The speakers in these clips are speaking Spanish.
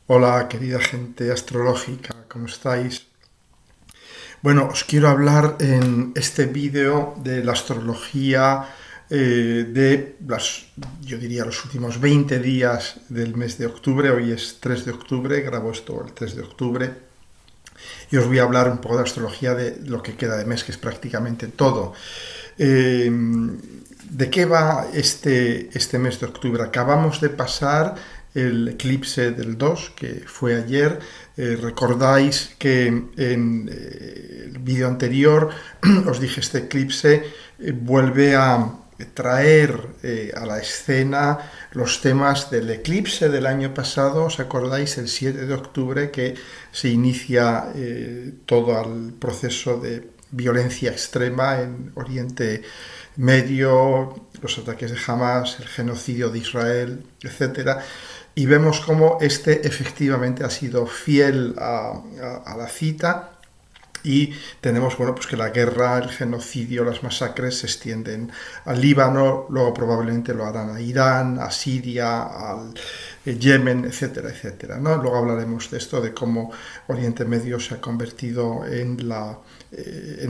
Hola, querida gente astrológica, ¿cómo estáis? Bueno, os quiero hablar en este vídeo de la astrología yo diría, los últimos 20 días del mes de octubre. Hoy es 3 de octubre, grabo esto el 3 de octubre. Y os voy a hablar un poco de astrología de lo que queda de mes, que es prácticamente todo. ¿De qué va este mes de octubre? Acabamos de pasar el eclipse del 2, que fue ayer. Recordáis que en el vídeo anterior os dije este eclipse vuelve a traer a la escena los temas del eclipse del año pasado. ¿Os acordáis? El 7 de octubre, que se inicia todo el proceso de violencia extrema en Oriente Medio, los ataques de Hamas, el genocidio de Israel, etcétera. Y vemos cómo este efectivamente ha sido fiel a la cita. Y tenemos, bueno, pues que la guerra, el genocidio, las masacres se extienden al Líbano, luego probablemente lo harán a Irán, a Siria, al Yemen, etcétera, etcétera, ¿no? Luego hablaremos de esto, de cómo Oriente Medio se ha convertido en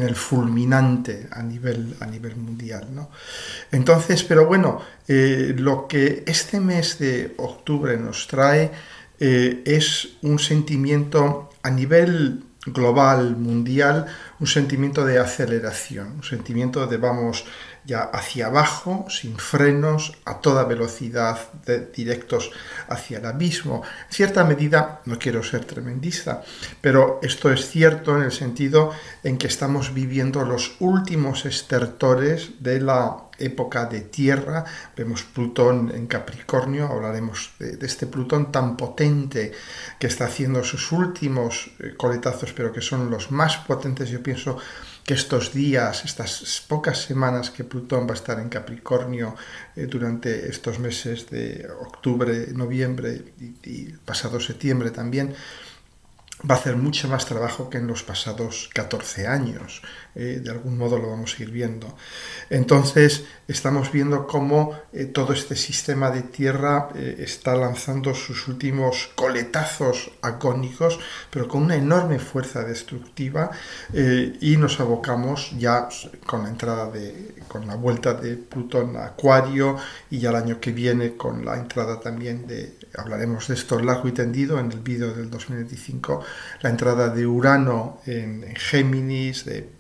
el fulminante a nivel mundial, ¿no? Entonces, pero bueno, lo que este mes de octubre nos trae es un sentimiento a nivel global, mundial, un sentimiento de aceleración, un sentimiento de vamos ya hacia abajo, sin frenos, a toda velocidad, directos hacia el abismo. En cierta medida, no quiero ser tremendista, pero esto es cierto en el sentido en que estamos viviendo los últimos estertores de la época de Tierra. Vemos Plutón en Capricornio, hablaremos de este Plutón tan potente que está haciendo sus últimos coletazos, pero que son los más potentes. Yo pienso que estos días, estas pocas semanas que Plutón va a estar en Capricornio durante estos meses de octubre, noviembre y pasado septiembre también, va a hacer mucho más trabajo que en los pasados 14 años. De algún modo lo vamos a ir viendo. Entonces, estamos viendo cómo todo este sistema de Tierra está lanzando sus últimos coletazos agónicos, pero con una enorme fuerza destructiva, y nos abocamos ya con con la vuelta de Plutón a Acuario, y ya el año que viene con la entrada también hablaremos de esto largo y tendido en el vídeo del 2025, la entrada de Urano en Géminis, de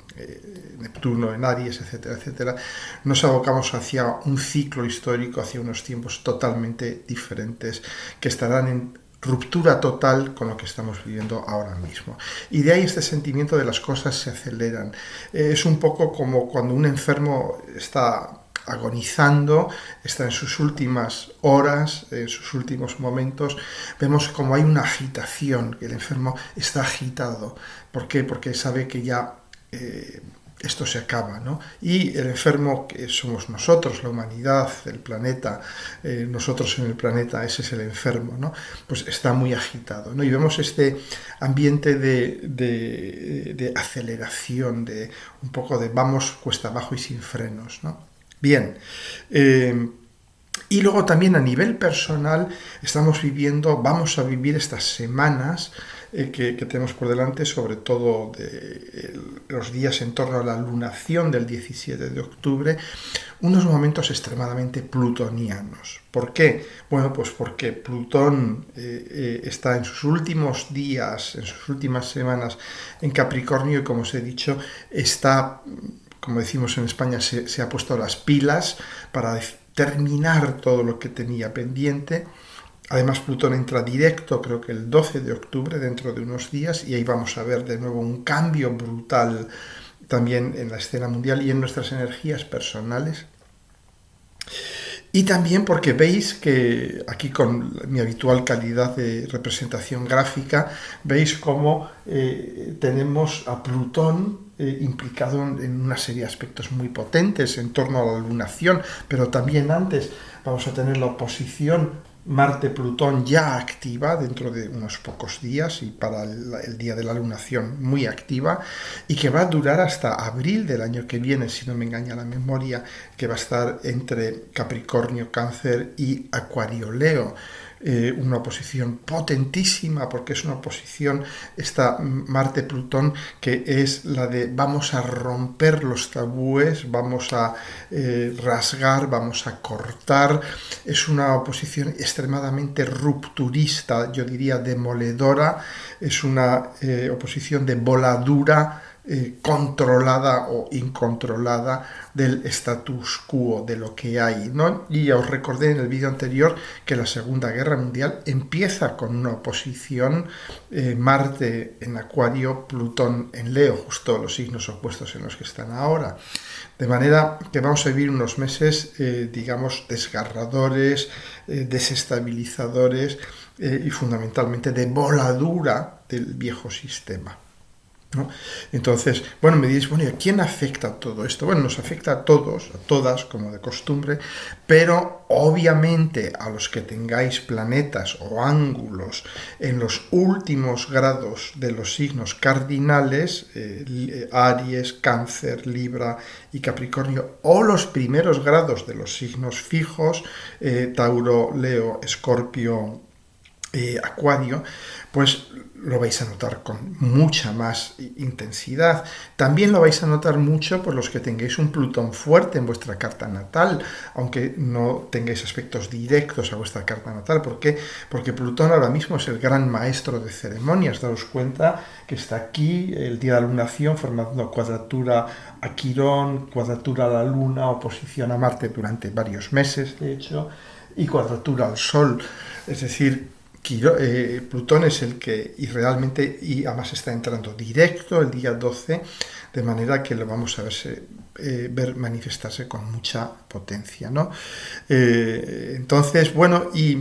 Neptuno en Aries, etcétera, etcétera. Nos abocamos hacia un ciclo histórico, hacia unos tiempos totalmente diferentes, que estarán en ruptura total con lo que estamos viviendo ahora mismo. Y de ahí este sentimiento de las cosas se aceleran. Es un poco como cuando un enfermo está agonizando, está en sus últimas horas, en sus últimos momentos. Vemos como hay una agitación, que el enfermo está agitado. ¿Por qué? Porque sabe que ya esto se acaba, ¿no? Y el enfermo, que somos nosotros, la humanidad, el planeta, nosotros en el planeta, ese es el enfermo, ¿no? Pues está muy agitado, ¿no? Y vemos este ambiente de aceleración, de un poco de vamos cuesta abajo y sin frenos, ¿no? Bien, y luego también a nivel personal vamos a vivir estas semanas que tenemos por delante, sobre todo los días en torno a la lunación del 17 de octubre, unos momentos extremadamente plutonianos. ¿Por qué? Bueno, pues porque Plutón está en sus últimos días, en sus últimas semanas en Capricornio, y como os he dicho, está, como decimos en España, se ha puesto las pilas para terminar todo lo que tenía pendiente. Además, Plutón entra directo, creo que el 12 de octubre, dentro de unos días, y ahí vamos a ver de nuevo un cambio brutal también en la escena mundial y en nuestras energías personales. Y también porque veis que aquí, con mi habitual calidad de representación gráfica, veis cómo tenemos a Plutón implicado en una serie de aspectos muy potentes en torno a la lunación, pero también antes vamos a tener la oposición Marte-Plutón ya activa dentro de unos pocos días, y para el día de la lunación muy activa, y que va a durar hasta abril del año que viene, si no me engaña la memoria, que va a estar entre Capricornio, Cáncer y Acuario, Leo. una oposición potentísima, porque es una oposición, esta Marte-Plutón, que es la de vamos a romper los tabúes, vamos a rasgar, vamos a cortar. Es una oposición extremadamente rupturista, yo diría demoledora, es una oposición de voladura controlada o incontrolada del status quo, de lo que hay, ¿no? Y ya os recordé en el vídeo anterior que la Segunda Guerra Mundial empieza con una oposición Marte en Acuario, Plutón en Leo, justo los signos opuestos en los que están ahora. De manera que vamos a vivir unos meses, digamos, desgarradores, desestabilizadores y fundamentalmente de voladura del viejo sistema, ¿no? Entonces, bueno, me diréis, bueno, ¿y a quién afecta todo esto? Bueno, nos afecta a todos, a todas, como de costumbre, pero obviamente a los que tengáis planetas o ángulos en los últimos grados de los signos cardinales, Aries, Cáncer, Libra y Capricornio, o los primeros grados de los signos fijos, Tauro, Leo, Escorpio, Acuario, pues lo vais a notar con mucha más intensidad. También lo vais a notar mucho por los que tengáis un Plutón fuerte en vuestra carta natal, aunque no tengáis aspectos directos a vuestra carta natal. ¿Por qué? Porque Plutón ahora mismo es el gran maestro de ceremonias. Daos cuenta que está aquí el día de la lunación formando cuadratura a Quirón, cuadratura a la Luna, oposición a Marte durante varios meses, de hecho, y cuadratura al Sol. Es decir, Plutón es el que realmente, y además está entrando directo el día 12, de manera que lo vamos a ver manifestarse con mucha potencia, ¿no? Entonces, bueno, ¿y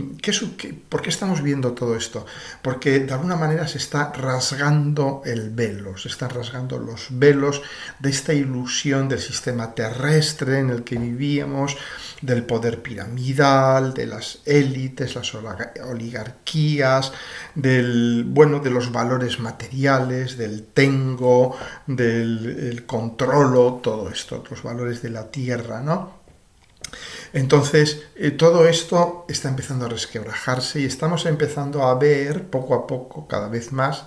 por qué estamos viendo todo esto? Porque de alguna manera se está rasgando el velo, se están rasgando los velos de esta ilusión del sistema terrestre en el que vivíamos, del poder piramidal, de las élites, las oligarquías, de los valores materiales, del tengo, del controlo, todo esto, los valores de la tierra, ¿no? Entonces, todo esto está empezando a resquebrajarse y estamos empezando a ver, poco a poco, cada vez más,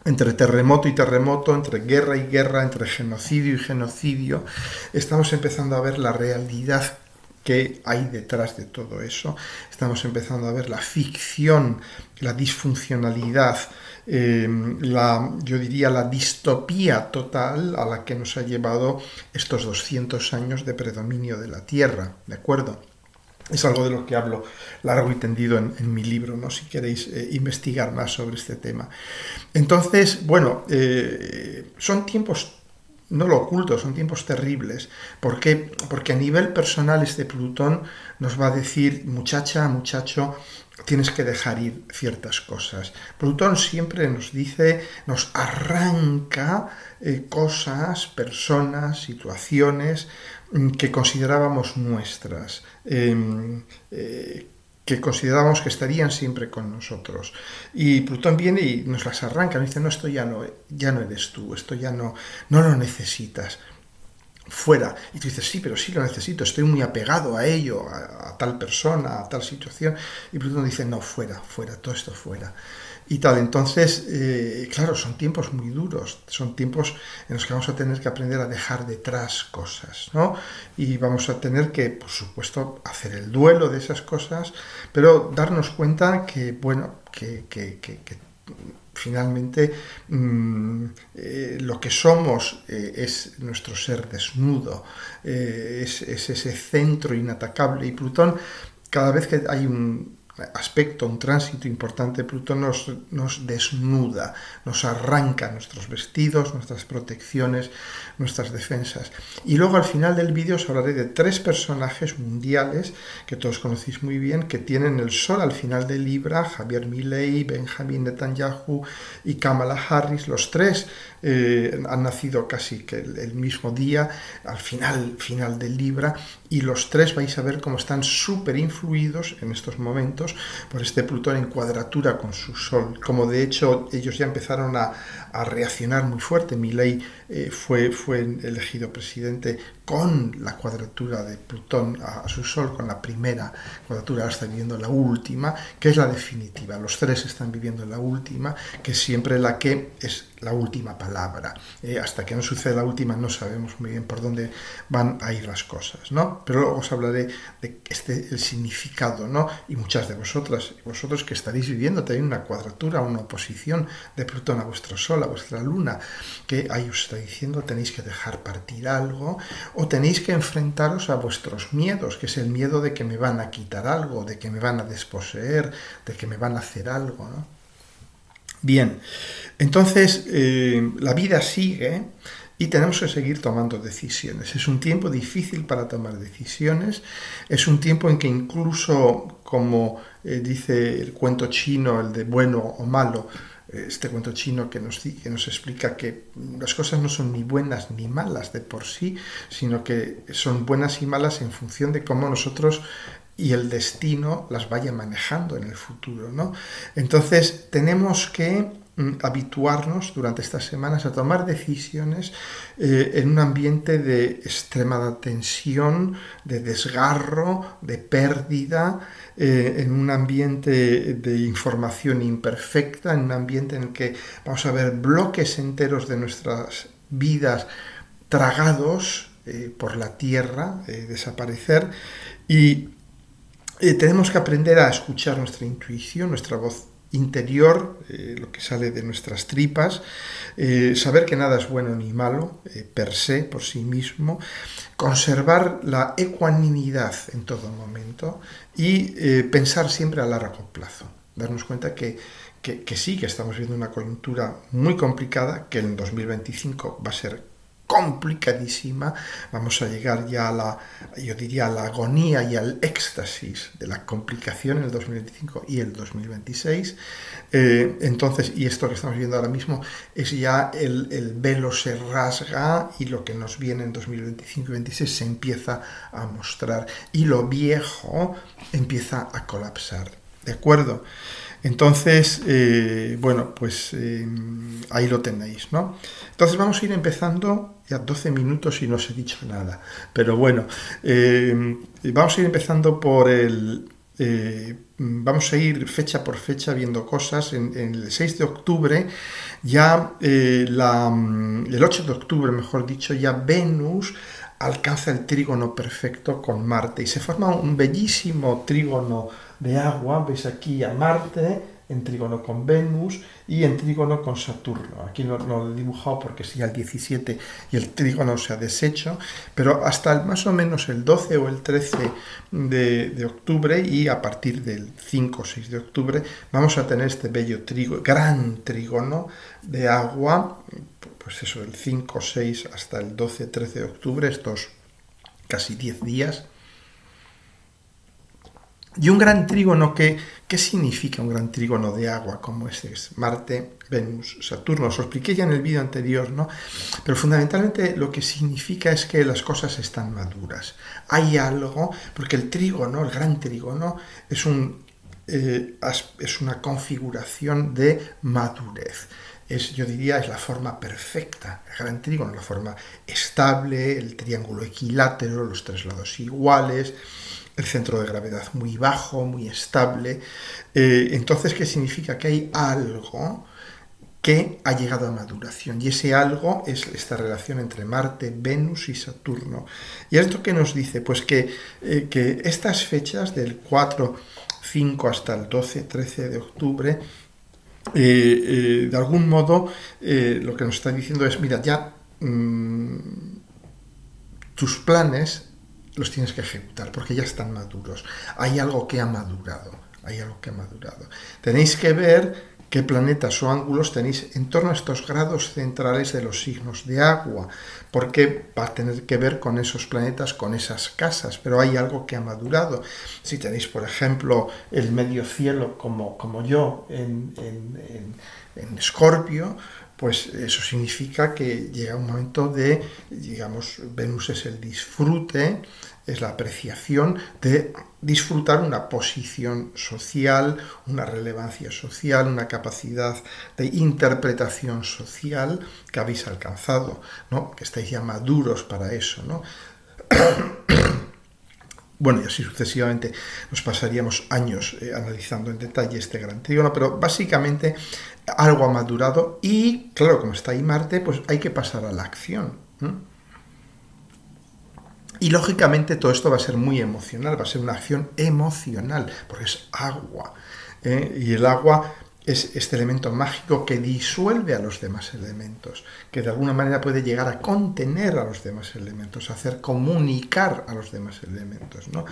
entre terremoto y terremoto, entre guerra y guerra, entre genocidio y genocidio, estamos empezando a ver la realidad que hay detrás de todo eso. Estamos empezando a ver la ficción, la disfuncionalidad, yo diría la distopía total a la que nos ha llevado estos 200 años de predominio de la Tierra, ¿de acuerdo? Es algo de lo que hablo largo y tendido en mi libro, ¿no? Si queréis investigar más sobre este tema. Entonces, bueno, son tiempos, no lo oculto, son tiempos terribles. ¿Por qué? Porque a nivel personal este Plutón nos va a decir, muchacha, muchacho, tienes que dejar ir ciertas cosas. Plutón siempre nos dice, nos arranca cosas, personas, situaciones que considerábamos nuestras, que considerábamos que estarían siempre con nosotros. Y Plutón viene y nos las arranca, nos dice, no, esto ya no eres tú, esto ya no lo necesitas. Fuera. Y tú dices, sí, pero sí lo necesito, estoy muy apegado a ello, a tal persona, a tal situación. Y Plutón dice, no, fuera, todo esto fuera. Y tal, entonces, claro, son tiempos muy duros, son tiempos en los que vamos a tener que aprender a dejar detrás cosas, ¿no? Y vamos a tener que, por supuesto, hacer el duelo de esas cosas, pero darnos cuenta que, bueno, que finalmente lo que somos es nuestro ser desnudo, es ese centro inatacable. Y Plutón, cada vez que hay un aspecto, un tránsito importante, Plutón nos desnuda, nos arranca nuestros vestidos, nuestras protecciones, nuestras defensas. Y luego al final del vídeo os hablaré de 3 personajes mundiales que todos conocéis muy bien, que tienen el sol al final de Libra: Javier Milei, Benjamin Netanyahu y Kamala Harris. Los 3 han nacido casi que el mismo día, al final de Libra, y los 3 vais a ver cómo están súper influidos en estos momentos atentos por este Plutón en cuadratura con su Sol, como de hecho ellos ya empezaron a reaccionar muy fuerte. Milei fue elegido presidente con la cuadratura de Plutón a su Sol, con la primera cuadratura. Ahora está viviendo la última, que es la definitiva. Los tres están viviendo la última, que es siempre la que es la última palabra. Hasta que no sucede la última no sabemos muy bien por dónde van a ir las cosas, ¿no? Pero luego os hablaré de el significado, ¿no? Y muchas de vosotras y vosotros que estaréis viviendo también una cuadratura, una oposición de Plutón a vuestro Sol, a vuestra Luna, que ahí os está diciendo tenéis que dejar partir algo o tenéis que enfrentaros a vuestros miedos, que es el miedo de que me van a quitar algo, de que me van a desposeer, de que me van a hacer algo, ¿no? Bien, entonces la vida sigue y tenemos que seguir tomando decisiones. Es un tiempo difícil para tomar decisiones, es un tiempo en que incluso, como dice el cuento chino, el de bueno o malo, este cuento chino que nos explica que las cosas no son ni buenas ni malas de por sí, sino que son buenas y malas en función de cómo nosotros y el destino las vaya manejando en el futuro, ¿no? Entonces tenemos que habituarnos durante estas semanas a tomar decisiones en un ambiente de extrema tensión, de desgarro, de pérdida, en un ambiente de información imperfecta, en un ambiente en el que vamos a ver bloques enteros de nuestras vidas tragados por la tierra, desaparecer, y tenemos que aprender a escuchar nuestra intuición, nuestra voz interior, lo que sale de nuestras tripas, saber que nada es bueno ni malo, per se, por sí mismo, conservar la ecuanimidad en todo momento y pensar siempre a largo plazo. Darnos cuenta que sí, que estamos viendo una coyuntura muy complicada, que en 2025 va a ser complicadísima, vamos a llegar ya yo diría, a la agonía y al éxtasis de la complicación en el 2025 y el 2026. Entonces, y esto que estamos viendo ahora mismo es ya el velo se rasga y lo que nos viene en 2025 y 2026 se empieza a mostrar y lo viejo empieza a colapsar. ¿De acuerdo? Entonces, bueno, pues ahí lo tenéis, ¿no? Entonces vamos a ir empezando, ya 12 minutos y no os he dicho nada, pero bueno, vamos a ir empezando por vamos a ir fecha por fecha viendo cosas. En el 6 de octubre, ya el 8 de octubre, mejor dicho, ya Venus alcanza el trígono perfecto con Marte y se forma un bellísimo trígono de agua. Veis aquí a Marte en trígono con Venus y en trígono con Saturno. Aquí no lo he dibujado porque es ya el 17 y el trígono se ha deshecho, pero hasta más o menos el 12 o el 13 de octubre y a partir del 5 o 6 de octubre vamos a tener este bello gran trígono de agua, pues eso, del 5 o 6 hasta el 12-13 de octubre, estos casi 10 días. Y un gran trígono, ¿qué significa un gran trígono de agua como este? Es Marte, Venus, Saturno. Os lo expliqué ya en el vídeo anterior, ¿no? Pero fundamentalmente lo que significa es que las cosas están maduras. Hay algo, porque el trígono, el gran trígono, es una configuración de madurez. Yo diría, es la forma perfecta, el gran trígono, la forma estable, el triángulo equilátero, los tres lados iguales, el centro de gravedad muy bajo, muy estable. Entonces, ¿qué significa? Que hay algo que ha llegado a maduración, y ese algo es esta relación entre Marte, Venus y Saturno. ¿Y esto qué nos dice? Pues que estas fechas del 4, 5 hasta el 12, 13 de octubre, de algún modo lo que nos está diciendo es, mira, ya tus planes los tienes que ejecutar porque ya están maduros. Hay algo que ha madurado, Tenéis que ver qué planetas o ángulos tenéis en torno a estos grados centrales de los signos de agua, porque va a tener que ver con esos planetas, con esas casas, pero hay algo que ha madurado. Si tenéis, por ejemplo, el medio cielo como yo en Escorpio, pues eso significa que llega un momento de, digamos, Venus es el disfrute, es la apreciación de disfrutar una posición social, una relevancia social, una capacidad de interpretación social que habéis alcanzado, ¿no? Que estáis ya maduros para eso, ¿no? Bueno, y así sucesivamente nos pasaríamos años analizando en detalle este gran trígono, pero básicamente algo ha madurado y, claro, como está ahí Marte, pues hay que pasar a la acción, ¿no? Y lógicamente todo esto va a ser muy emocional, va a ser una acción emocional, porque es agua. Y el agua es este elemento mágico que disuelve a los demás elementos, que de alguna manera puede llegar a contener a los demás elementos, hacer comunicar a los demás elementos, ¿no? Va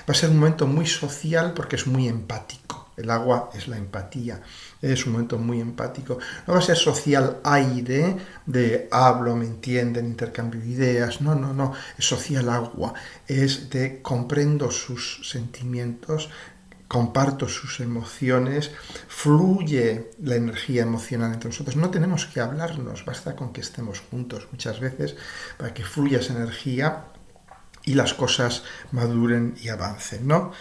a ser un momento muy social porque es muy empático. El agua es la empatía, es un momento muy empático. No va a ser social aire de hablo, me entienden, intercambio ideas. No, no, no. Es social agua. Es de comprendo sus sentimientos, comparto sus emociones, fluye la energía emocional entre nosotros. No tenemos que hablarnos, basta con que estemos juntos muchas veces para que fluya esa energía y las cosas maduren y avancen, ¿no?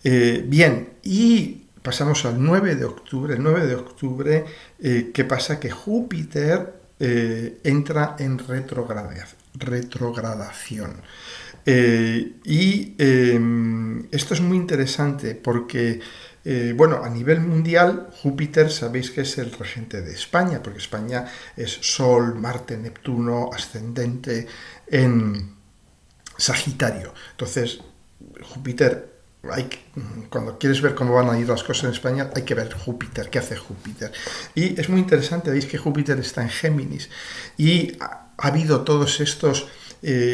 Bien, y pasamos al 9 de octubre. El 9 de octubre, ¿qué pasa? Que Júpiter entra en retrogradación. Esto es muy interesante porque, bueno, a nivel mundial, Júpiter sabéis que es el regente de España, porque España es Sol, Marte, Neptuno, ascendente en Sagitario. Entonces, Júpiter, cuando quieres ver cómo van a ir las cosas en España, hay que ver Júpiter, qué hace Júpiter. Y es muy interesante, veis que Júpiter está en Géminis y ha habido todos estos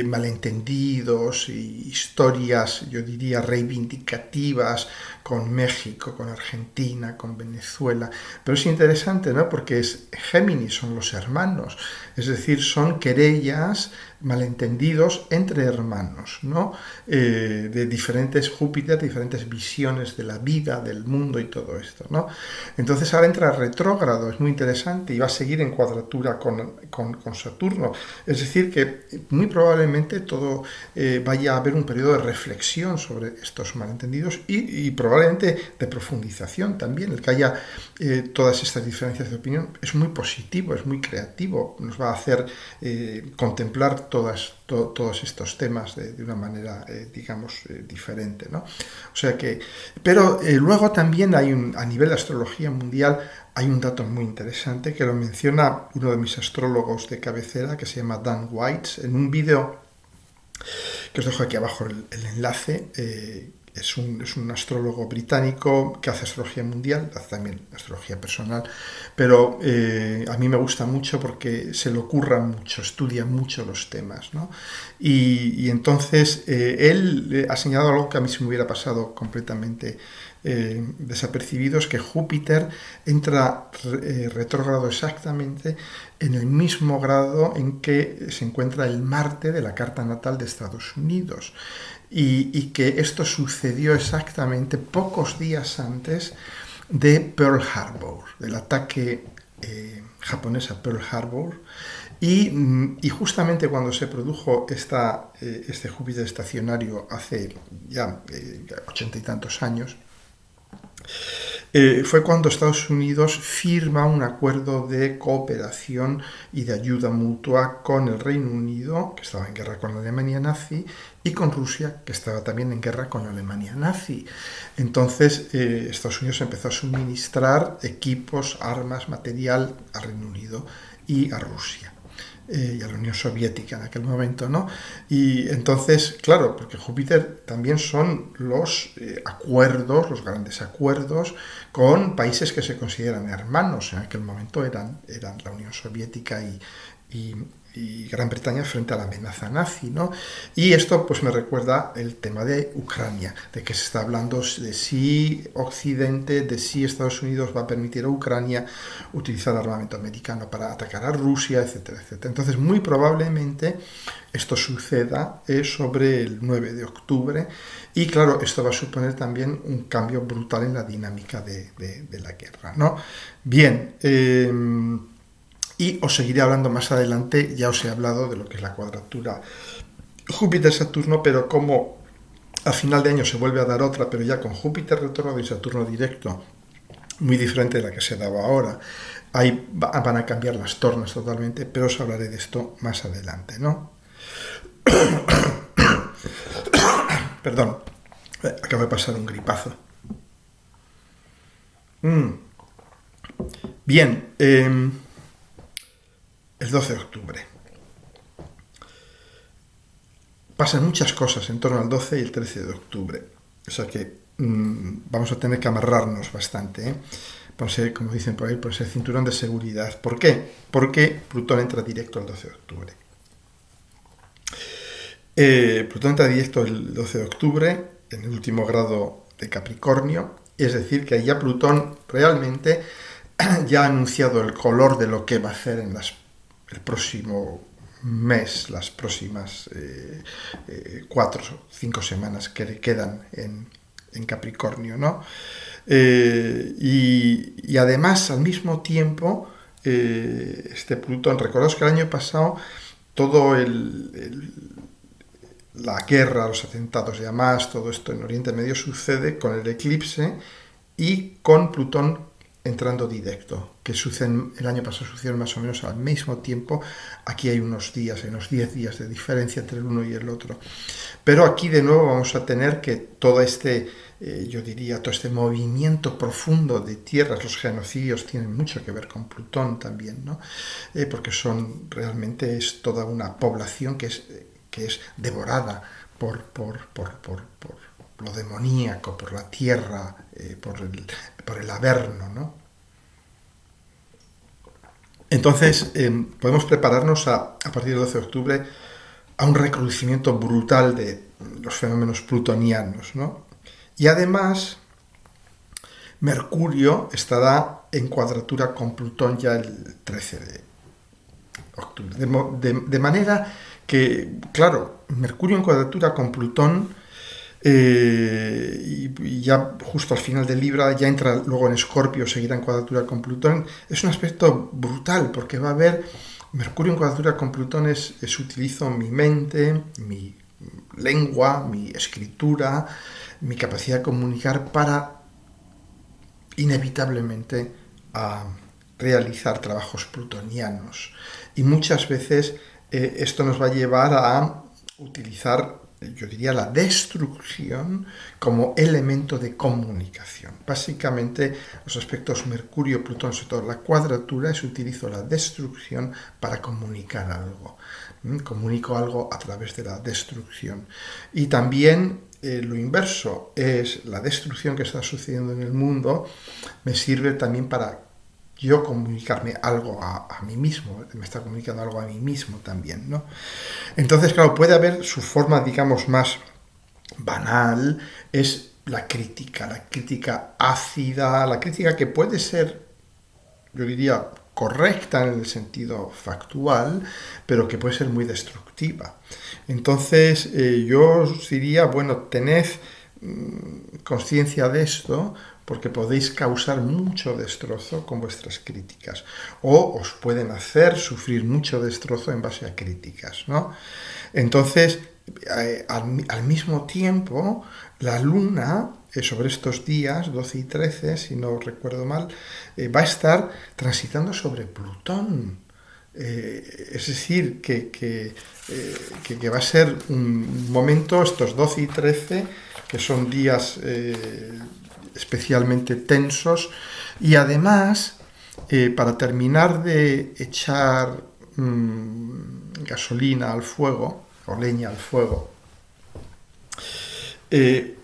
malentendidos y historias, yo diría, reivindicativas con México, con Argentina, con Venezuela. Pero es interesante, ¿no? Porque Géminis son los hermanos, es decir, son querellas, malentendidos entre hermanos, ¿no? De diferentes Júpiter, diferentes visiones de la vida, del mundo y todo esto, ¿no? Entonces ahora entra retrógrado, es muy interesante, y va a seguir en cuadratura con Saturno. Es decir, que muy probablemente todo vaya a haber un periodo de reflexión sobre estos malentendidos y probablemente de profundización también. El que haya todas estas diferencias de opinión es muy positivo, es muy creativo, nos va a hacer contemplar todos estos temas de una manera, digamos, diferente, ¿no? O sea que, pero luego también hay a nivel de astrología mundial, hay un dato muy interesante que lo menciona uno de mis astrólogos de cabecera, que se llama Dan White, en un vídeo que os dejo aquí abajo el enlace. Es un astrólogo británico que hace astrología mundial, hace también astrología personal, pero a mí me gusta mucho porque se le ocurra mucho, estudia mucho los temas, ¿no? Y entonces él ha señalado algo que a mí se me hubiera pasado completamente desapercibido, es que Júpiter entra retrógrado exactamente en el mismo grado en que se encuentra el Marte de la carta natal de Estados Unidos. Y que esto sucedió exactamente pocos días antes de Pearl Harbor, del ataque japonés a Pearl Harbor, y justamente cuando se produjo este Júpiter estacionario hace ya 80 y tantos años, fue cuando Estados Unidos firma un acuerdo de cooperación y de ayuda mutua con el Reino Unido, que estaba en guerra con la Alemania nazi, y con Rusia, que estaba también en guerra con la Alemania nazi. Entonces, Estados Unidos empezó a suministrar equipos, armas, material al Reino Unido y a Rusia. Y a la Unión Soviética en aquel momento, ¿no? Y entonces, claro, porque Júpiter también son los acuerdos, los grandes acuerdos con países que se consideran hermanos. En aquel momento eran la Unión Soviética y Gran Bretaña frente a la amenaza nazi, ¿no? Y esto pues me recuerda el tema de Ucrania, de que se está hablando de si Occidente, de si Estados Unidos va a permitir a Ucrania utilizar armamento americano para atacar a Rusia, etcétera, etcétera. Entonces, muy probablemente esto suceda sobre el 9 de octubre y, claro, esto va a suponer también un cambio brutal en la dinámica de la guerra, ¿no? Bien, y os seguiré hablando más adelante, ya os he hablado de lo que es la cuadratura Júpiter-Saturno, pero como a final de año se vuelve a dar otra, pero ya con Júpiter retrógrado y Saturno directo, muy diferente de la que se daba ahora. Ahí van a cambiar las tornas totalmente, pero os hablaré de esto más adelante, ¿no? Perdón, acabo de pasar un gripazo. Bien, el 12 de octubre. Pasan muchas cosas en torno al 12 y el 13 de octubre. O sea que vamos a tener que amarrarnos bastante, ¿eh? Ponerse, como dicen por ahí, ponerse el cinturón de seguridad. ¿Por qué? Porque Plutón entra directo el 12 de octubre. Plutón entra directo el 12 de octubre, en el último grado de Capricornio, es decir, que ya Plutón realmente ya ha anunciado el color de lo que va a hacer en el próximo mes, las próximas 4 o 5 semanas que le quedan en Capricornio, ¿no? Y además, al mismo tiempo, este Plutón, recordaos que el año pasado todo la guerra, los atentados de Hamas, todo esto en Oriente Medio sucede con el eclipse y con Plutón entrando directo, que suceden, el año pasado sucedieron más o menos al mismo tiempo. Aquí hay unos 10 días de diferencia entre el uno y el otro. Pero aquí de nuevo vamos a tener que todo yo diría, todo este movimiento profundo de tierras, los genocidios tienen mucho que ver con Plutón también, ¿no? Porque realmente es toda una población que es devorada por lo demoníaco, por la tierra, por el Averno, ¿no? Entonces, podemos prepararnos a partir del 12 de octubre a un recrudecimiento brutal de los fenómenos plutonianos, ¿no? Y además, Mercurio estará en cuadratura con Plutón ya el 13 de octubre. De manera que, claro, Mercurio en cuadratura con Plutón, y ya justo al final de Libra, ya entra luego en Escorpio, seguirá en cuadratura con Plutón, es un aspecto brutal, porque va a haber, Mercurio en cuadratura con Plutón utilizo mi mente, mi lengua, mi escritura, mi capacidad de comunicar para inevitablemente realizar trabajos plutonianos. Y muchas veces esto nos va a llevar a utilizar, yo diría, la destrucción como elemento de comunicación. Básicamente, los aspectos Mercurio-Plutón, sobre todo la cuadratura, utilizo la destrucción para comunicar algo. Comunico algo a través de la destrucción. Y también lo inverso es la destrucción que está sucediendo en el mundo, me sirve también para yo comunicarme algo a mí mismo, me está comunicando algo a mí mismo también, ¿no? Entonces, claro, puede haber su forma, digamos, más banal, es la crítica ácida, la crítica que puede ser, yo diría, correcta en el sentido factual, pero que puede ser muy destructiva. Entonces, yo os diría, bueno, tened conciencia de esto, porque podéis causar mucho destrozo con vuestras críticas, o os pueden hacer sufrir mucho destrozo en base a críticas, ¿no? Entonces, al mismo tiempo, la Luna, sobre estos días, 12 y 13, si no recuerdo mal, va a estar transitando sobre Plutón. Es decir, que va a ser un momento, estos 12 y 13, que son días especialmente tensos, y además, para terminar de echar gasolina al fuego, o leña al fuego,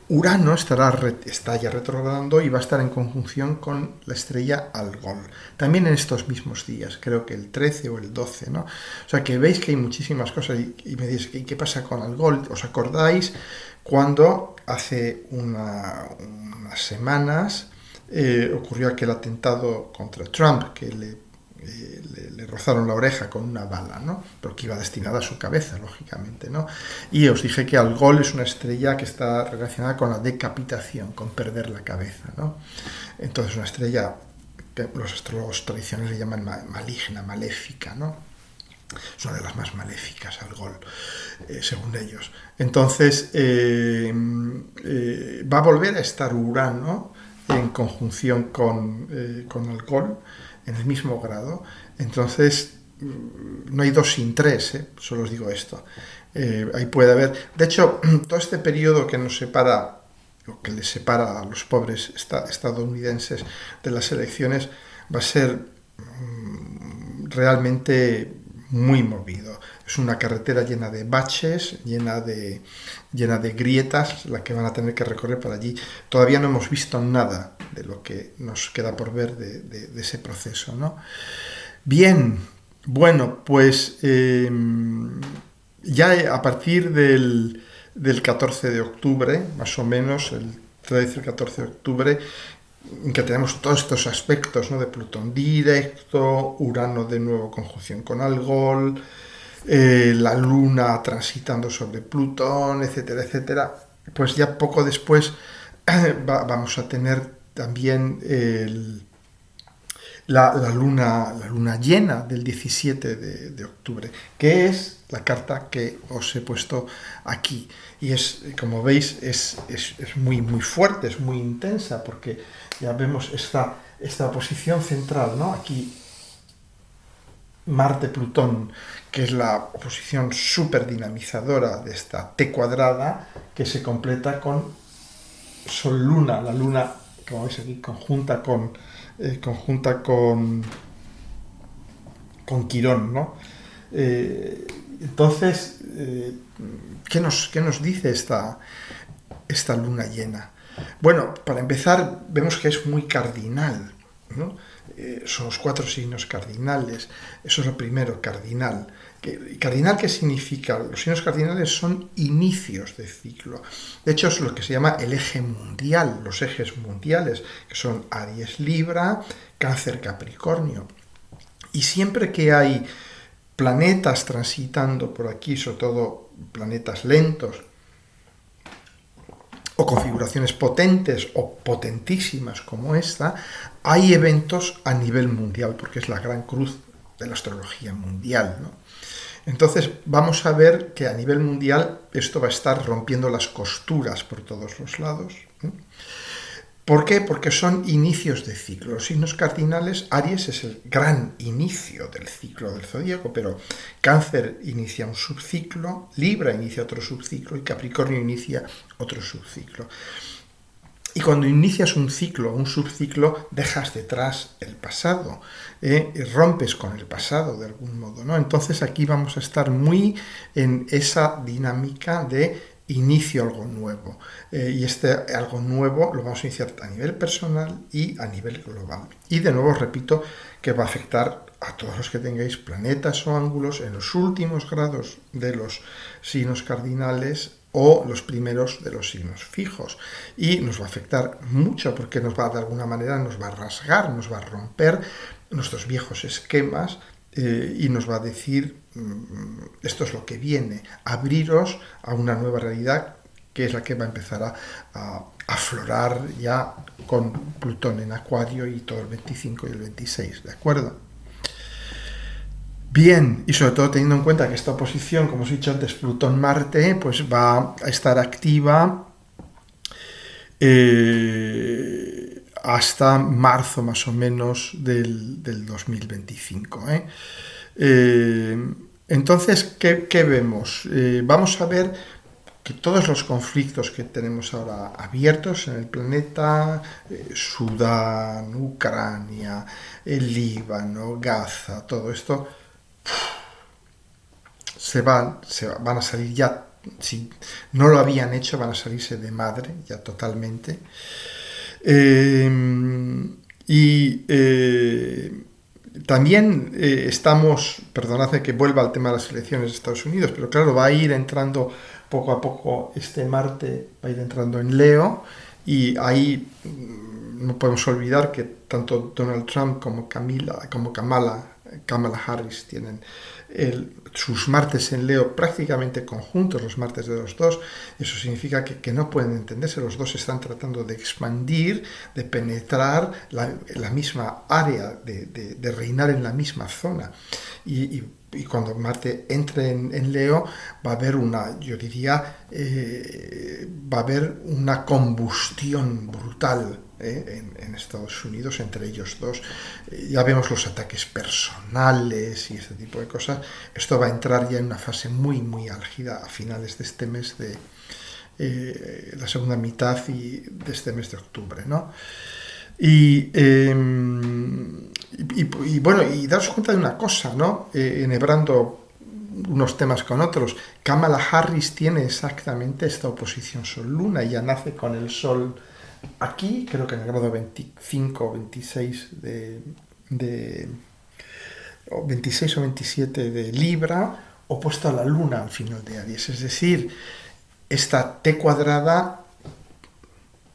Urano está ya retrogradando y va a estar en conjunción con la estrella Algol. También en estos mismos días, creo que el 13 o el 12, ¿no? O sea que veis que hay muchísimas cosas y me dices, ¿qué pasa con Algol? ¿Os acordáis cuando hace unas semanas ocurrió aquel atentado contra Trump, que le rozaron la oreja con una bala, ¿no? Pero que iba destinada a su cabeza, lógicamente, ¿no? Y os dije que Algol es una estrella que está relacionada con la decapitación, con perder la cabeza, ¿no? Entonces, una estrella que los astrólogos tradicionales le llaman maligna, maléfica, ¿no? Es una de las más maléficas, Algol, según ellos. Entonces, va a volver a estar Urano en conjunción con Algol, en el mismo grado. Entonces, no hay dos sin tres, solo os digo esto. Ahí puede haber... De hecho, todo este periodo que nos separa, o que les separa a los pobres estadounidenses de las elecciones, va a ser realmente muy movido. Es una carretera llena de baches, llena de grietas, la que van a tener que recorrer para allí. Todavía no hemos visto nada de lo que nos queda por ver de ese proceso, ¿no? Bien, bueno, pues ya a partir del 14 de octubre, más o menos, el 13, el 14 de octubre, en que tenemos todos estos aspectos, ¿no? De Plutón directo, Urano de nuevo conjunción con Algol, la Luna transitando sobre Plutón, etcétera, etcétera. Pues ya poco después vamos a tener también la luna llena del 17 de octubre, que es la carta que os he puesto aquí. Y es, como veis, es muy, muy fuerte, es muy intensa, porque ya vemos esta posición central, ¿no? Aquí Marte-Plutón, que es la posición súper dinamizadora de esta T cuadrada, que se completa con Sol-Luna, la Luna, como veis aquí, conjunta con Quirón, ¿no? Entonces, ¿qué nos dice esta luna llena? Bueno, para empezar, vemos que es muy cardinal, ¿no? Son los 4 signos cardinales. Eso es lo primero, cardinal. ¿Cardinal qué significa? Los signos cardinales son inicios de ciclo. De hecho, es lo que se llama el eje mundial, los ejes mundiales, que son Aries, Libra, Cáncer, Capricornio. Y siempre que hay planetas transitando por aquí, sobre todo planetas lentos, o configuraciones potentes o potentísimas como esta, hay eventos a nivel mundial, porque es la gran cruz de la astrología mundial, ¿no? Entonces vamos a ver que a nivel mundial esto va a estar rompiendo las costuras por todos los lados. ¿Por qué? Porque son inicios de ciclo. Los signos cardinales, Aries es el gran inicio del ciclo del zodíaco, pero Cáncer inicia un subciclo, Libra inicia otro subciclo y Capricornio inicia otro subciclo. Y cuando inicias un ciclo o un subciclo, dejas detrás el pasado, rompes con el pasado de algún modo, ¿no? Entonces aquí vamos a estar muy en esa dinámica de inicio algo nuevo. Y este algo nuevo lo vamos a iniciar a nivel personal y a nivel global. Y de nuevo repito que va a afectar a todos los que tengáis planetas o ángulos en los últimos grados de los signos cardinales o los primeros de los signos fijos. Y nos va a afectar mucho porque nos va, de alguna manera, nos va a rasgar, nos va a romper nuestros viejos esquemas y nos va a decir, esto es lo que viene, abriros a una nueva realidad que es la que va a empezar a aflorar ya con Plutón en Acuario y todo el 25 y el 26, ¿de acuerdo? Bien, y sobre todo teniendo en cuenta que esta oposición, como os he dicho antes, Plutón-Marte, pues va a estar activa hasta marzo más o menos del 2025. Entonces, ¿qué vemos? Vamos a ver que todos los conflictos que tenemos ahora abiertos en el planeta, Sudán, Ucrania, el Líbano, Gaza, todo esto, van a salir ya, si no lo habían hecho, van a salirse de madre ya totalmente. También estamos, perdonadme que vuelva al tema de las elecciones de Estados Unidos, pero claro, va a ir entrando poco a poco Marte, va a ir entrando en Leo, y ahí no podemos olvidar que tanto Donald Trump como Kamala Harris tienen sus martes en Leo prácticamente conjuntos, los martes de los dos. Eso significa que no pueden entenderse, los dos están tratando de expandir, de penetrar la misma área, de reinar en la misma zona. Y y cuando Marte entre en Leo va a haber yo diría, va a haber una combustión brutal en Estados Unidos entre ellos dos. Ya vemos los ataques personales y este tipo de cosas. Esto va a entrar ya en una fase muy, muy álgida a finales de este mes de la segunda mitad y de este mes de octubre, ¿no? Y bueno, y daros cuenta de una cosa, ¿no? Enhebrando unos temas con otros, Kamala Harris tiene exactamente esta oposición Sol-Luna, ella nace con el Sol aquí, creo que en el grado 25 o 26 o 26 o 27 de Libra, opuesto a la Luna al final de Aries. Es decir, esta T cuadrada,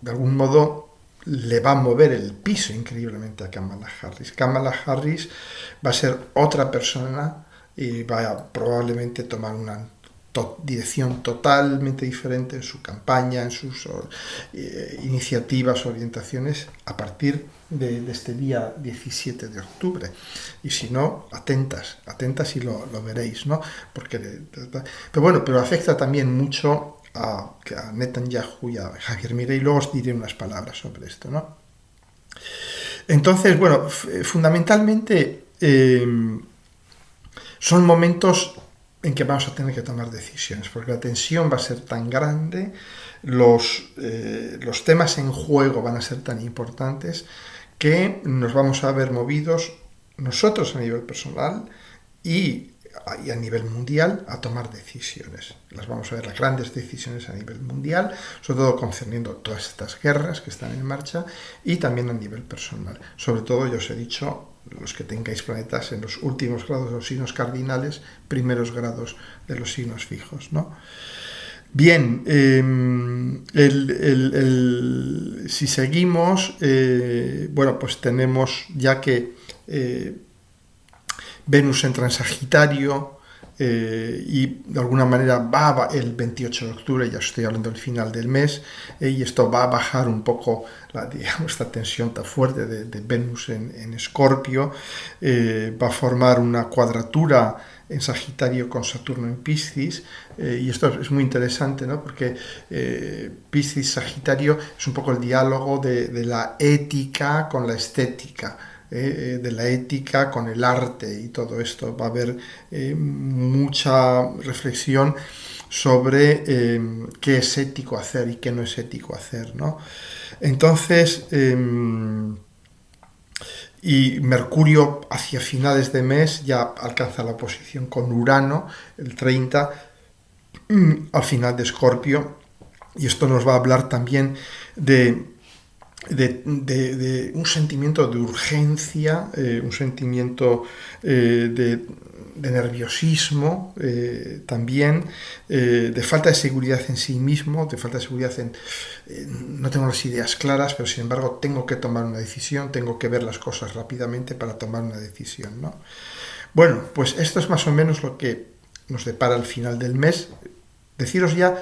de algún modo, le va a mover el piso increíblemente a Kamala Harris. Kamala Harris va a ser otra persona y va a probablemente tomar una dirección totalmente diferente en su campaña, en sus iniciativas, orientaciones, a partir de este día 17 de octubre. Y si no, atentas y lo veréis, ¿no? Pero afecta también mucho a Netanyahu y a Javier Milei, y luego os diré unas palabras sobre esto, ¿no? Entonces, bueno, fundamentalmente son momentos en que vamos a tener que tomar decisiones, porque la tensión va a ser tan grande, los temas en juego van a ser tan importantes, que nos vamos a ver movidos nosotros a nivel personal y a nivel mundial a tomar decisiones. Las vamos a ver, las grandes decisiones a nivel mundial, sobre todo concerniendo todas estas guerras que están en marcha, y también a nivel personal. Sobre todo, yo os he dicho, los que tengáis planetas en los últimos grados de los signos cardinales, primeros grados de los signos fijos, ¿no? Bien, si seguimos, bueno, pues tenemos ya que Venus entra en Sagitario y de alguna manera va el 28 de octubre, ya estoy hablando del final del mes, y esto va a bajar un poco esta tensión tan fuerte de Venus en Escorpio, va a formar una cuadratura en Sagitario con Saturno en Piscis, y esto es muy interesante, ¿no? Porque Piscis-Sagitario es un poco el diálogo de la ética con la estética, de la ética con el arte, y todo esto. Va a haber mucha reflexión sobre qué es ético hacer y qué no es ético hacer, ¿no? Entonces, y Mercurio hacia finales de mes ya alcanza la oposición con Urano, el 30, al final de Escorpio, y esto nos va a hablar también de un sentimiento de urgencia, un sentimiento de nerviosismo, también de falta de seguridad en sí mismo, de falta de seguridad no tengo las ideas claras, pero sin embargo tengo que tomar una decisión, tengo que ver las cosas rápidamente para tomar una decisión, ¿no? Bueno, pues esto es más o menos lo que nos depara al final del mes. Deciros ya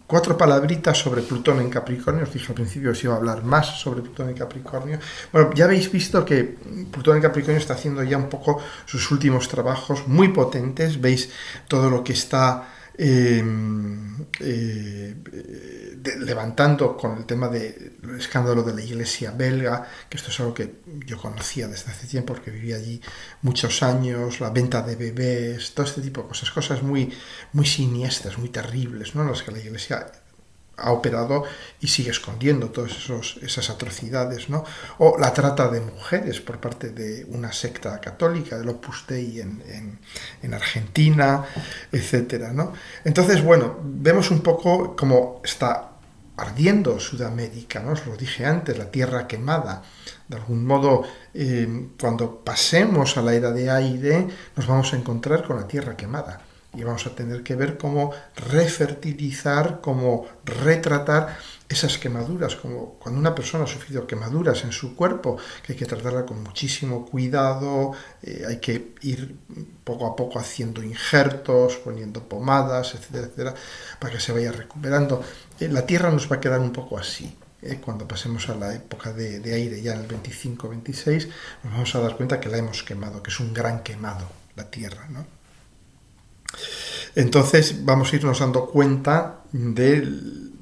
4 palabritas sobre Plutón en Capricornio. Os dije al principio que os iba a hablar más sobre Plutón en Capricornio. Bueno, ya habéis visto que Plutón en Capricornio está haciendo ya un poco sus últimos trabajos muy potentes. Veis todo lo que está levantando con el tema del escándalo de la iglesia belga, que esto es algo que yo conocía desde hace tiempo porque vivía allí muchos años, la venta de bebés, todo este tipo de cosas muy, muy siniestras, muy terribles, ¿no? En las que la iglesia ha operado y sigue escondiendo todas esas atrocidades, ¿no? O la trata de mujeres por parte de una secta católica, del Opus Dei en Argentina, etcétera, ¿no? Entonces, bueno, vemos un poco cómo está ardiendo Sudamérica, ¿no? Os lo dije antes, la tierra quemada. De algún modo, cuando pasemos a la era de aire, nos vamos a encontrar con la tierra quemada. Y vamos a tener que ver cómo refertilizar, cómo retratar esas quemaduras, como cuando una persona ha sufrido quemaduras en su cuerpo, que hay que tratarla con muchísimo cuidado, hay que ir poco a poco haciendo injertos, poniendo pomadas, etcétera, etcétera, para que se vaya recuperando. La Tierra nos va a quedar un poco así. Cuando pasemos a la época de aire, ya en el 25-26, nos vamos a dar cuenta que la hemos quemado, que es un gran quemado la Tierra, ¿no? Entonces vamos a irnos dando cuenta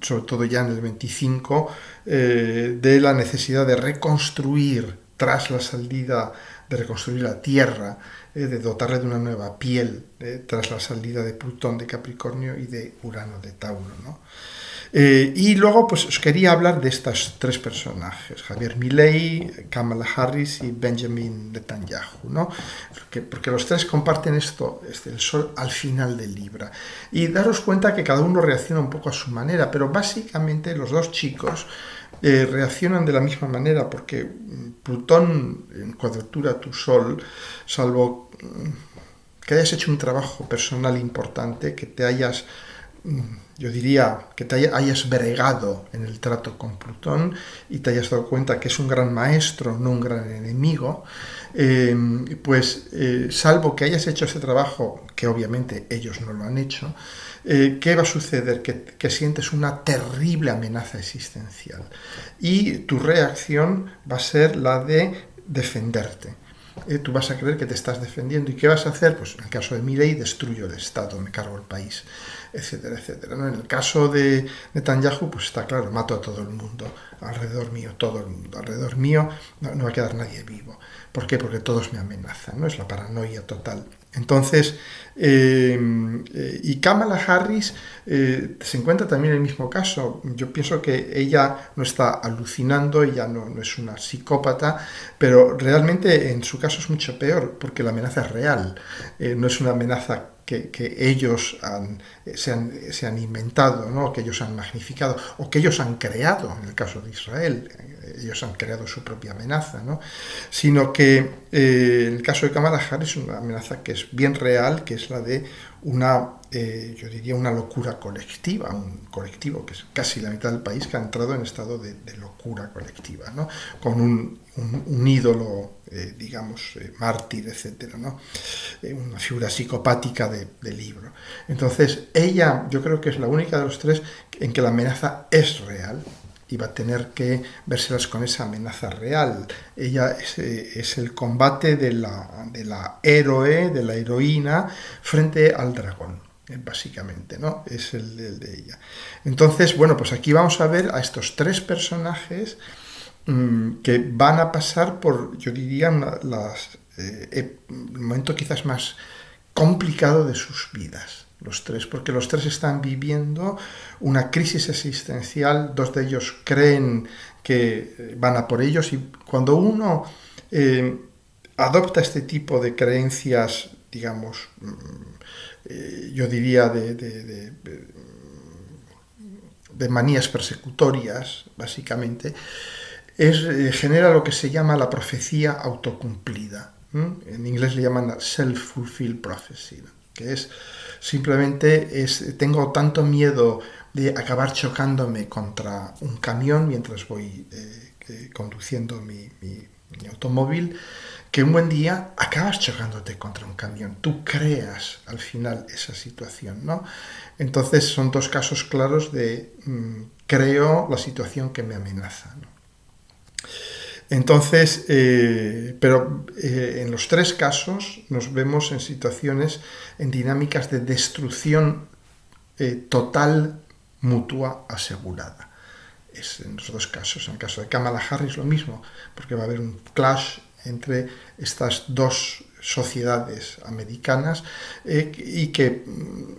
sobre todo ya en el 25, de la necesidad de reconstruir tras la salida, de reconstruir la Tierra, de dotarle de una nueva piel tras la salida de Plutón de Capricornio y de Urano de Tauro, ¿no? Y luego pues os quería hablar de estos tres personajes, Javier Milei, Kamala Harris y Benjamin Netanyahu, ¿no? Porque los tres comparten esto, el sol al final de Libra. Y daros cuenta que cada uno reacciona un poco a su manera, pero básicamente los dos chicos reaccionan de la misma manera, porque Plutón en cuadratura a tu sol, salvo que hayas hecho un trabajo personal importante, que te hayas, yo diría, que te hayas bregado en el trato con Plutón y te hayas dado cuenta que es un gran maestro, no un gran enemigo, salvo que hayas hecho ese trabajo, que obviamente ellos no lo han hecho, ¿qué va a suceder? Que sientes una terrible amenaza existencial y tu reacción va a ser la de defenderte. Tú vas a creer que te estás defendiendo. ¿Y qué vas a hacer? Pues en el caso de Milei, destruyo el Estado, me cargo el país, etcétera, etcétera, ¿no? En el caso de Netanyahu, pues está claro, mato a todo el mundo, alrededor mío, todo el mundo, alrededor mío no va a quedar nadie vivo. ¿Por qué? Porque todos me amenazan, ¿no? Es la paranoia total. Entonces, y Kamala Harris se encuentra también en el mismo caso. Yo pienso que ella no está alucinando, ella no es una psicópata, pero realmente en su caso es mucho peor, porque la amenaza es real, no es una amenaza que ellos se han inventado, ¿no? Que ellos han magnificado, o que ellos han creado, en el caso de Israel, ellos han creado su propia amenaza, ¿no? Sino que en el caso de Kamala Harris es una amenaza que es bien real, que es la de yo diría una locura colectiva, un colectivo que es casi la mitad del país que ha entrado en estado de locura colectiva, ¿no? Con un ídolo, digamos, mártir, etcétera, ¿no? Una figura psicopática de libro. Entonces, ella, yo creo que es la única de los tres en que la amenaza es real y va a tener que vérselas con esa amenaza real. Ella es el combate de la héroe, de la heroína, frente al dragón, básicamente, ¿no? Es el de ella. Entonces, bueno, pues aquí vamos a ver a estos tres personajes que van a pasar por, yo diría, el momento quizás más complicado de sus vidas. Los tres, porque los tres están viviendo una crisis existencial, dos de ellos creen que van a por ellos, y cuando uno adopta este tipo de creencias, digamos, yo diría de manías persecutorias, básicamente, genera lo que se llama la profecía autocumplida. En inglés le llaman self-fulfilled prophecy, ¿no? Que es simplemente tengo tanto miedo de acabar chocándome contra un camión mientras voy conduciendo mi automóvil, que un buen día acabas chocándote contra un camión. Tú creas al final esa situación, ¿no? Entonces son dos casos claros de creo la situación que me amenaza, ¿no? Entonces, pero en los tres casos nos vemos en situaciones, en dinámicas de destrucción total, mutua, asegurada. Es en los dos casos. En el caso de Kamala Harris lo mismo, porque va a haber un clash entre estas dos sociedades americanas y que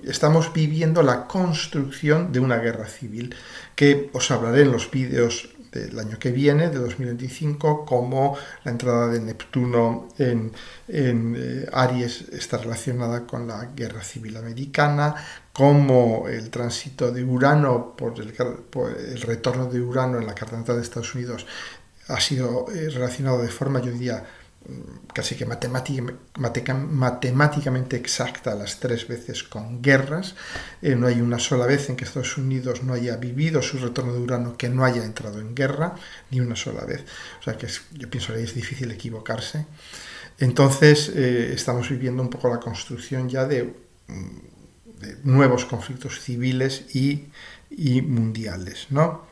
estamos viviendo la construcción de una guerra civil, que os hablaré en los vídeos del año que viene, de 2025, como la entrada de Neptuno en Aries está relacionada con la guerra civil americana, como el tránsito de Urano por el retorno de Urano en la carta natal de Estados Unidos ha sido relacionado de forma, yo diría, casi que matemáticamente exacta las tres veces con guerras. No hay una sola vez en que Estados Unidos no haya vivido su retorno de Urano que no haya entrado en guerra, ni una sola vez. O sea que yo pienso que es difícil equivocarse. Entonces estamos viviendo un poco la construcción ya de nuevos conflictos civiles y mundiales, ¿no?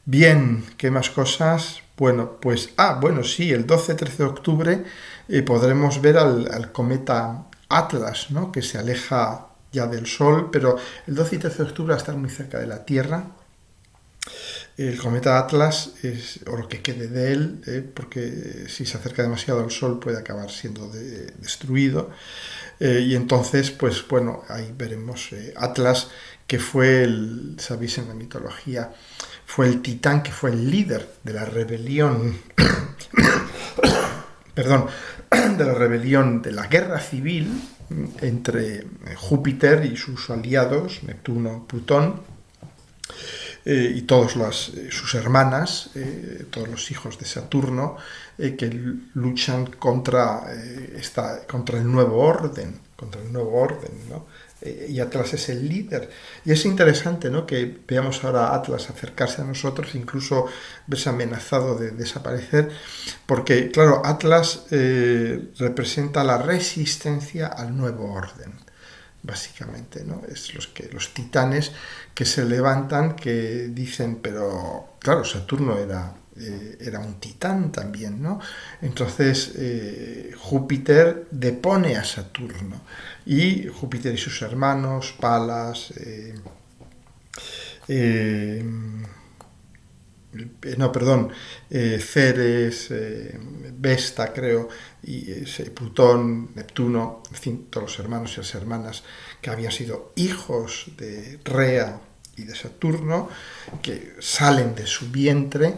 Bien, ¿qué más cosas? Bueno, pues, sí, el 12-13 de octubre podremos ver al cometa Atlas, ¿no? Que se aleja ya del Sol, pero el 12 y 13 de octubre va a estar muy cerca de la Tierra. El cometa Atlas, o lo que quede de él, porque si se acerca demasiado al Sol puede acabar siendo destruido. Y entonces, pues bueno, ahí veremos Atlas, que fue sabéis en la mitología, fue el titán que fue el líder de la rebelión, perdón, de la rebelión, de la guerra civil entre Júpiter y sus aliados, Neptuno, Plutón, y todas sus hermanas, todos los hijos de Saturno, que luchan contra el nuevo orden, ¿no? Y Atlas es el líder. Y es interesante, ¿no?, que veamos ahora a Atlas acercarse a nosotros, incluso verse amenazado de desaparecer, porque, claro, Atlas representa la resistencia al nuevo orden, básicamente, ¿no? Es los titanes que se levantan, que dicen, pero claro, Saturno era un titán también, ¿no? Entonces Júpiter depone a Saturno, y Júpiter y sus hermanos, Palas, Ceres, Vesta, creo, y Plutón, Neptuno, en fin, todos los hermanos y las hermanas que habían sido hijos de Rea y de Saturno, que salen de su vientre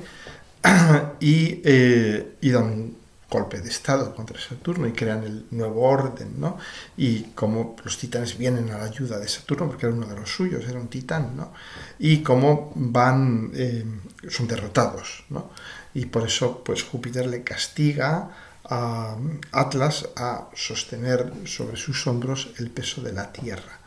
y dan un golpe de estado contra Saturno y crean el nuevo orden, ¿no? Y como los titanes vienen a la ayuda de Saturno, porque era uno de los suyos, era un titán, ¿no? Y cómo son derrotados, ¿no? Y por eso, pues Júpiter le castiga a Atlas a sostener sobre sus hombros el peso de la Tierra.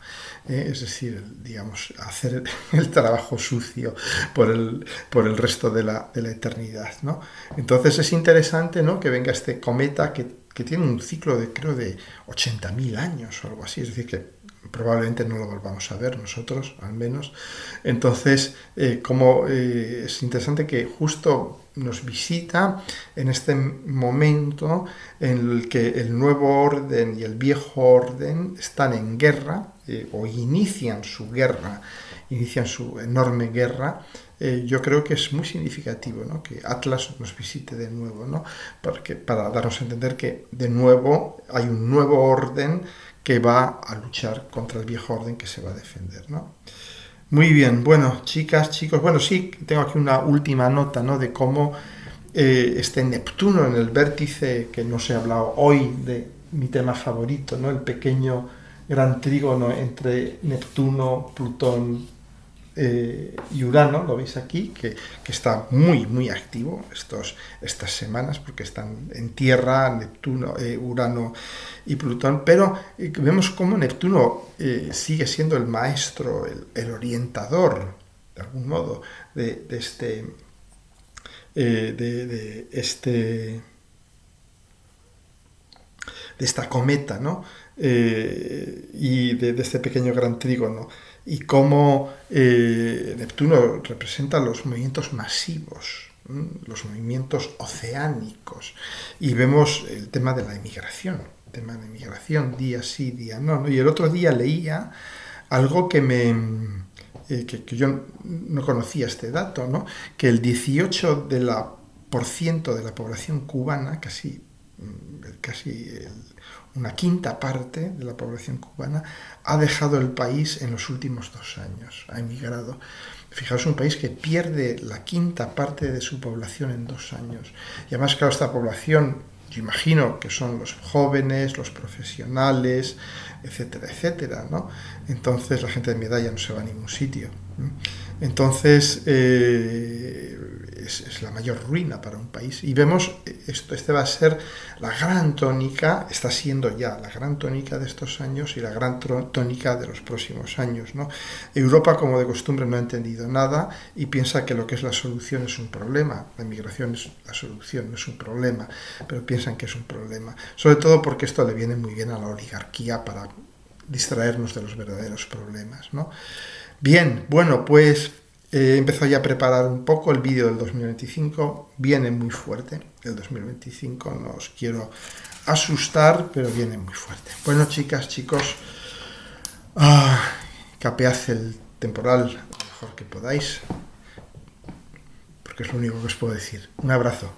Es decir, digamos, hacer el trabajo sucio por el resto de la eternidad, ¿no? Entonces es interesante, ¿no?, que venga este cometa que tiene un ciclo creo de 80.000 años o algo así, es decir, que probablemente no lo volvamos a ver nosotros, al menos. Entonces, es interesante que justo nos visita en este momento en el que el nuevo orden y el viejo orden están en guerra, o inician su guerra, inician su enorme guerra. Yo creo que es muy significativo, ¿no?, que Atlas nos visite de nuevo, ¿no?, para darnos a entender que de nuevo hay un nuevo orden que va a luchar contra el viejo orden, que se va a defender, ¿no? Muy bien, bueno, chicas, chicos, bueno, sí, tengo aquí una última nota, ¿no?, de cómo este Neptuno en el vértice, que no se ha hablado hoy de mi tema favorito, ¿no?, el pequeño gran trígono entre Neptuno, Plutón y Urano, lo veis aquí, que está muy, muy activo estas semanas, porque están en tierra Neptuno, Urano y Plutón, pero vemos cómo Neptuno sigue siendo el maestro, el orientador, de algún modo, de esta cometa, ¿no? Y de este pequeño gran trígono, y cómo Neptuno representa los movimientos masivos, los movimientos oceánicos, y vemos el tema de la emigración, día sí, día no, ¿no? Y el otro día leía algo que que yo no conocía este dato, ¿no?, que el 18% de la población cubana, casi una quinta parte de la población cubana, ha dejado el país en los últimos 2 años, ha emigrado. Fijaos, un país que pierde la quinta parte de su población en 2 años. Y además, claro, esta población, yo imagino que son los jóvenes, los profesionales, etcétera, etcétera, ¿no? Entonces la gente de mi edad ya no se va a ningún sitio. Entonces es la mayor ruina para un país. Y vemos, este va a ser la gran tónica, está siendo ya la gran tónica de estos años y la gran tónica de los próximos años, ¿no? Europa, como de costumbre, no ha entendido nada y piensa que lo que es la solución es un problema. La migración es la solución, no es un problema, pero piensan que es un problema. Sobre todo porque esto le viene muy bien a la oligarquía para distraernos de los verdaderos problemas, ¿no? Bien, bueno, pues he empezado ya a preparar un poco el vídeo del 2025. Viene muy fuerte el 2025, no os quiero asustar, pero viene muy fuerte. Bueno, chicas, chicos, Ah, capead el temporal lo mejor que podáis, porque es lo único que os puedo decir. Un abrazo.